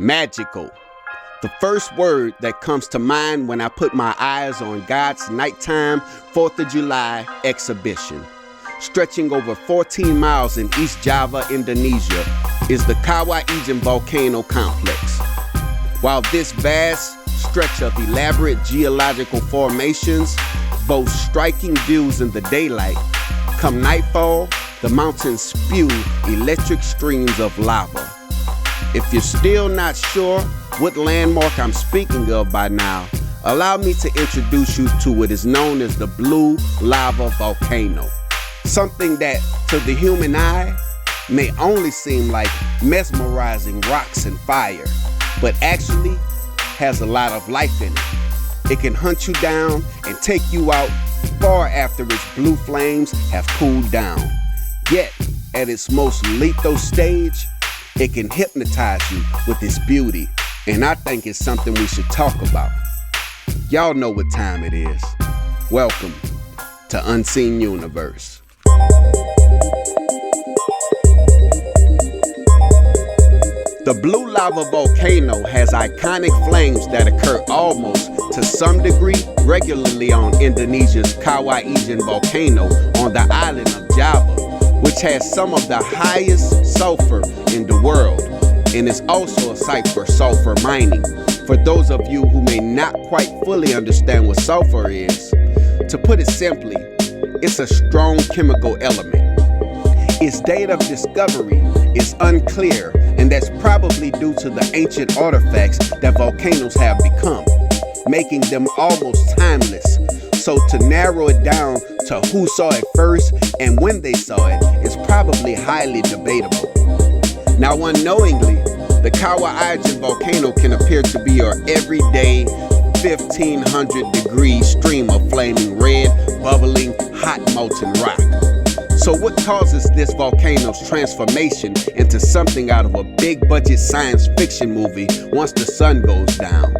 Magical. The first word that comes to mind when I put my eyes on God's nighttime 4th of July exhibition. Stretching over 14 miles in East Java, Indonesia, is the Kawah Ijen volcano complex. While this vast stretch of elaborate geological formations boasts striking views in the daylight, come nightfall, the mountains spew electric streams of lava. If you're still not sure what landmark I'm speaking of by now, allow me to introduce you to what is known as the Blue Lava Volcano. Something that, to the human eye, may only seem like mesmerizing rocks and fire, but actually has a lot of life in it. It can hunt you down and take you out far after its blue flames have cooled down. Yet, at its most lethal stage, it can hypnotize you with its beauty, and I think it's something we should talk about. Y'all know what time it is. Welcome to Unseen Universe. The Blue Lava Volcano has iconic flames that occur almost to some degree regularly on Indonesia's Kawah Ijen volcano on the island of Java, which has some of the highest sulfur in the world, and is also a site for sulfur mining. For those of you who may not quite fully understand what sulfur is, to put it simply, it's a strong chemical element. Its date of discovery is unclear, and that's probably due to the ancient artifacts that volcanoes have become, making them almost timeless. So to narrow it down to who saw it first and when they saw it is probably highly debatable. Now, unknowingly, the Kawah Ijen volcano can appear to be your everyday 1500 degree stream of flaming red, bubbling, hot molten rock. So what causes this volcano's transformation into something out of a big budget science fiction movie once the sun goes down?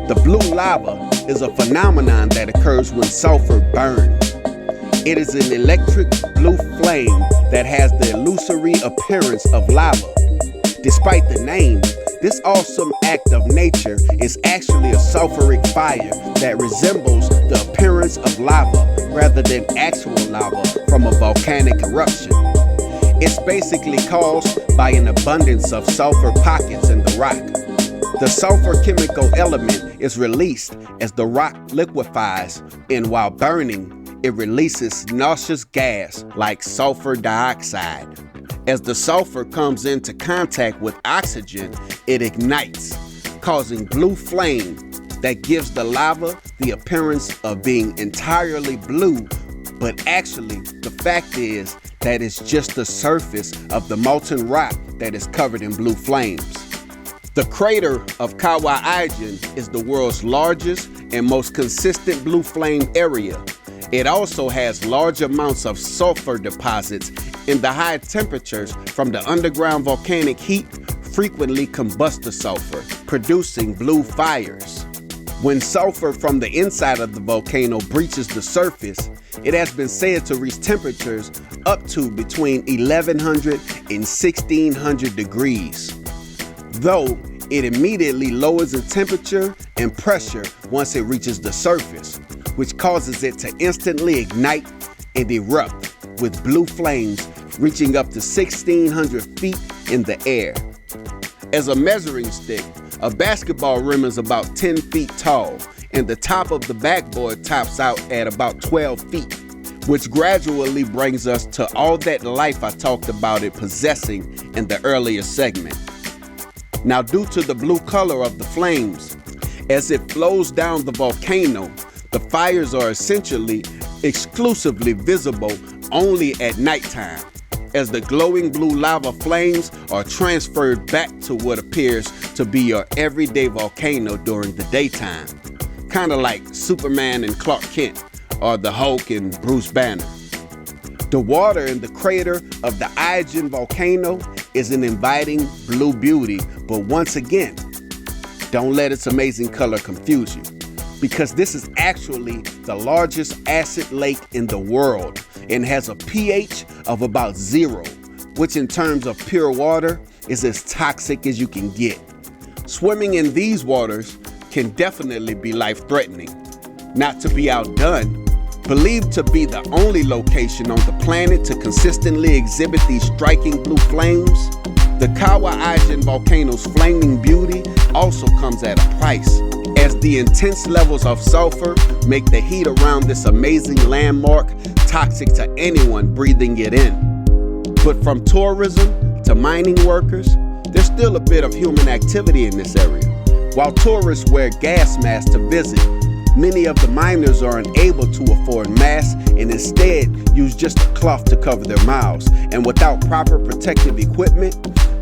The blue lava is a phenomenon that occurs when sulfur burns. It is an electric blue flame that has the illusory appearance of lava. Despite the name, this awesome act of nature is actually a sulfuric fire that resembles the appearance of lava rather than actual lava from a volcanic eruption. It's basically caused by an abundance of sulfur pockets in the rock. The sulfur chemical element is released as the rock liquefies, and while burning, it releases nauseous gas like sulfur dioxide. As the sulfur comes into contact with oxygen, it ignites, causing blue flame that gives the lava the appearance of being entirely blue, but actually the fact is that it's just the surface of the molten rock that is covered in blue flames. The crater of Kawah Ijen is the world's largest and most consistent blue flame area. It also has large amounts of sulfur deposits, and the high temperatures from the underground volcanic heat frequently combust the sulfur, producing blue fires. When sulfur from the inside of the volcano breaches the surface, it has been said to reach temperatures up to between 1100 and 1600 degrees. Though it immediately lowers in temperature and pressure once it reaches the surface, which causes it to instantly ignite and erupt with blue flames reaching up to 1,600 feet in the air. As a measuring stick, a basketball rim is about 10 feet tall, and the top of the backboard tops out at about 12 feet, which gradually brings us to all that life I talked about it possessing in the earlier segment. Now, due to the blue color of the flames, as it flows down the volcano, the fires are essentially exclusively visible only at nighttime, as the glowing blue lava flames are transferred back to what appears to be your everyday volcano during the daytime. Kind of like Superman and Clark Kent, or the Hulk and Bruce Banner. The water in the crater of the Ijen volcano is an inviting blue beauty, but once again, don't let its amazing color confuse you, because this is actually the largest acid lake in the world and has a pH of about 0, which in terms of pure water is as toxic as you can get. Swimming in these waters can definitely be life-threatening. Not to be outdone, believed to be the only location on the planet to consistently exhibit these striking blue flames, the Kawa-Ajin volcano's flaming beauty also comes at a price, as the intense levels of sulfur make the heat around this amazing landmark toxic to anyone breathing it in. But from tourism to mining workers, there's still a bit of human activity in this area. While tourists wear gas masks to visit, many of the miners are unable to afford masks and instead use just a cloth to cover their mouths. And without proper protective equipment,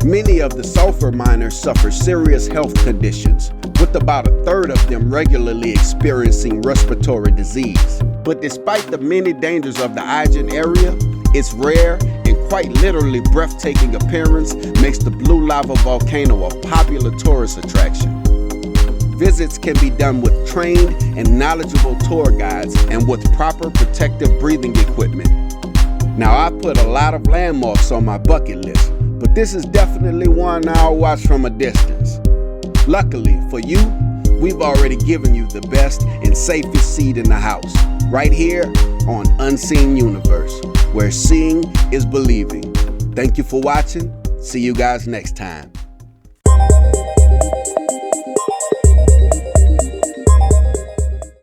many of the sulfur miners suffer serious health conditions, with about a third of them regularly experiencing respiratory disease. But despite the many dangers of the Ajin area, its rare and quite literally breathtaking appearance makes the Blue Lava volcano a popular tourist attraction. Visits can be done with trained and knowledgeable tour guides and with proper protective breathing equipment. Now, I put a lot of landmarks on my bucket list, but this is definitely one I'll watch from a distance. Luckily for you, we've already given you the best and safest seat in the house, right here on Unseen Universe, where seeing is believing. Thank you for watching. See you guys next time.